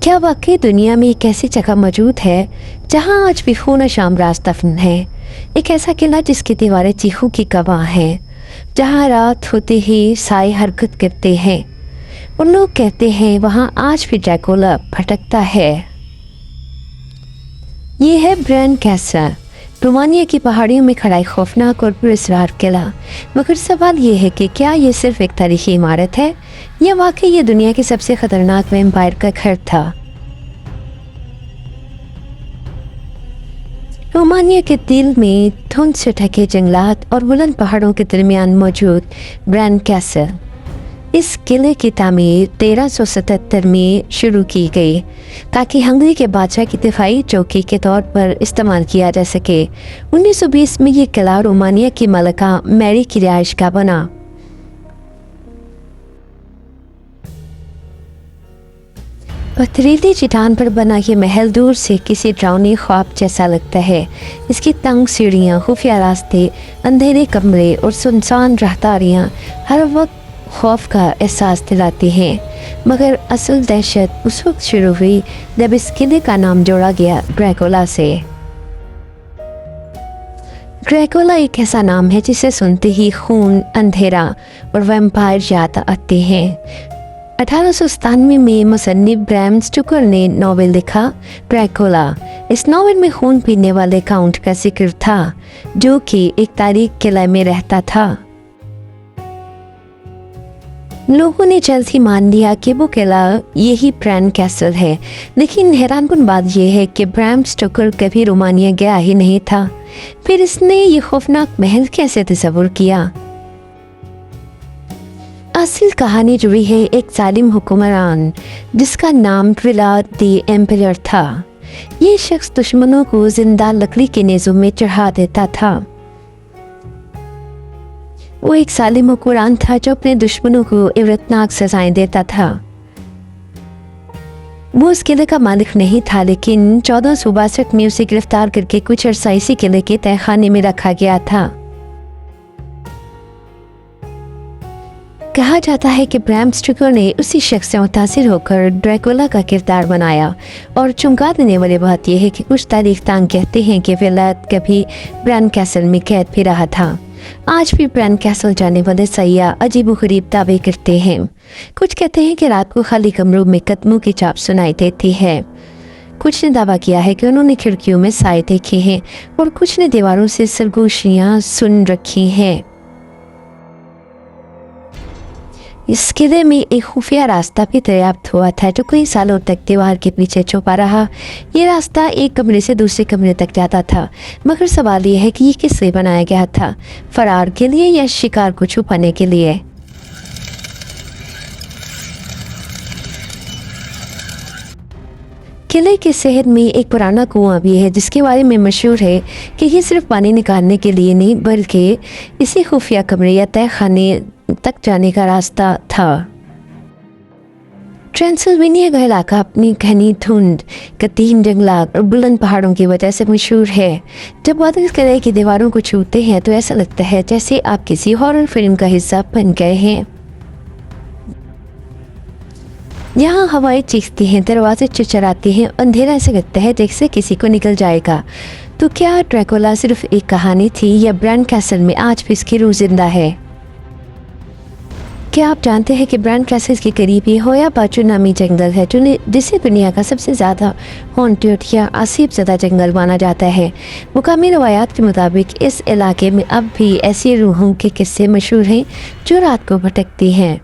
क्या वाकई दुनिया में एक ऐसी जगह मौजूद है जहां आज भी खून शाम रात दफन है? एक ऐसा किला जिसकी दीवारें चीखों की गवाह हैं, जहां रात होते ही साए हरकत करते हैं और लोग कहते हैं वहां आज भी ड्रैकुला भटकता है। ये है ब्रैन कैसल, रोमानिया की पहाड़ियों में खड़ा एक खौफनाक और पुरस्कार किला। मगर सवाल ये है कि क्या ये सिर्फ एक तारीखी इमारत है या वाकई ये दुनिया के सबसे खतरनाक वैम्पायर का घर था? रोमानिया के दिल में धुंध से ढके जंगलात और बुलंद पहाड़ों के दरमियान मौजूद ब्रैन कैसल, इस किले की तामीर 1377 में शुरू की गई ताकि हंगरी के बादशाह की दिफाई चौकी के तौर पर इस्तेमाल किया जा सके। 1920 में ये किला रोमानिया की मलका मैरी की रिहाइश का बना। पथरीली चट्टान पर बना ये महल दूर से किसी डरावनी ख्वाब जैसा लगता है। इसकी तंग सीढ़ियाँ, खुफिया रास्ते, अंधेरे कमरे और सुनसान राहदारियाँ हर वक्त खौफ का एहसास दिलाती हैं। मगर असल दहशत उस वक्त शुरू हुई जब इस किले का नाम जोड़ा गया ड्रैकुला से। ड्रैकुला एक ऐसा नाम है जिसे सुनते ही खून, अंधेरा और वैम्पायर याद आते हैं। 1897 में मुसन्निफ ब्रैम स्टोकर ने नॉवेल लिखा ड्रैकुला। इस नॉवेल में खून पीने वाले काउंट का जिक्र था जो कि एक तारीख किले में रहता था। लोगों ने जल्द ही मान लिया कि वो किला यही ब्रैन कैसल है, लेकिन हैरानकुन बात यह है कि ब्रैम स्टोकर कभी रोमानिया गया ही नहीं था। फिर इसने ये खौफनाक महल कैसे तस्वुर किया? असल कहानी जुड़ी है एक जालिम हुक्मरान जिसका नाम ट्विला द एम्परर था। ये शख्स दुश्मनों को जिंदा लकड़ी के नेज़ों में चढ़ा देता था। वो एक जालिम हुक्मरान था जो अपने दुश्मनों को इबरतनाक सजाएं देता था। वो उस किले का मालिक नहीं था, लेकिन 1462 में उसे गिरफ्तार करके कुछ अरसा इसी किले के तहखाने में रखा गया था। कहा जाता है कि ब्रैम स्टोकर ने उसी शख्स से मुतासिर होकर ड्रैकुला का किरदार बनाया। और चौंका देने वाली बात यह है कि कुछ तारीख तांग कहते हैं कि विलायत कभी ब्रैन कैसल में कैद भी रहा था। आज भी ब्रैन कैसल जाने वाले सयाह अजीबोगरीब दावे करते हैं। कुछ कहते हैं कि रात को खाली कमरों में कदमों की चाप सुनाई देती है। कुछ ने दावा किया है कि उन्होंने खिड़कियों में साए देखे हैं और कुछ ने दीवारों से सरगोशियां सुन रखी हैं। इस किले में एक खुफिया रास्ता भी दरियाफ्त हुआ था जो कई सालों तक दीवार के पीछे छुपा रहा। ये रास्ता एक कमरे से दूसरे कमरे तक जाता था, मगर सवाल ये है कि ये किस लिए बनाया गया था, फरार के लिए या शिकार को छुपाने के लिए? किले के शहर में एक पुराना कुआं भी है जिसके बारे में मशहूर है कि ये सिर्फ पानी निकालने के लिए नहीं बल्कि इसी खुफिया कमरे या तहखाने तक जाने का रास्ता था। ट्रांसिल्वेनिया का इलाका अपनी घनी धुंध, कतीम जंगलात और बुलंद पहाड़ों की वजह से मशहूर है। जब आप इस किले की दीवारों को छूते हैं तो ऐसा लगता है जैसे आप किसी हॉरर फिल्म का हिस्सा बन गए हैं। यहाँ हवाएं चीखती हैं, दरवाजे चिरचिराते हैं, अंधेरा ऐसा लगता है जैसे किसी को निकल जाएगा। तो क्या ड्रैकुला सिर्फ एक कहानी थी या ब्रैन कैसल में आज भी इसकी रूह जिंदा है? क्या आप जानते हैं कि ब्रैन कैसल के करीब ही होया बाचू नामी जंगल है जिसे दुनिया का सबसे ज़्यादा हॉन्टेड या आसिफ ज़दा जंगल माना जाता है। मुकामी रवायात के मुताबिक इस इलाके में अब भी ऐसी रूहों के किस्से मशहूर हैं जो रात को भटकती हैं।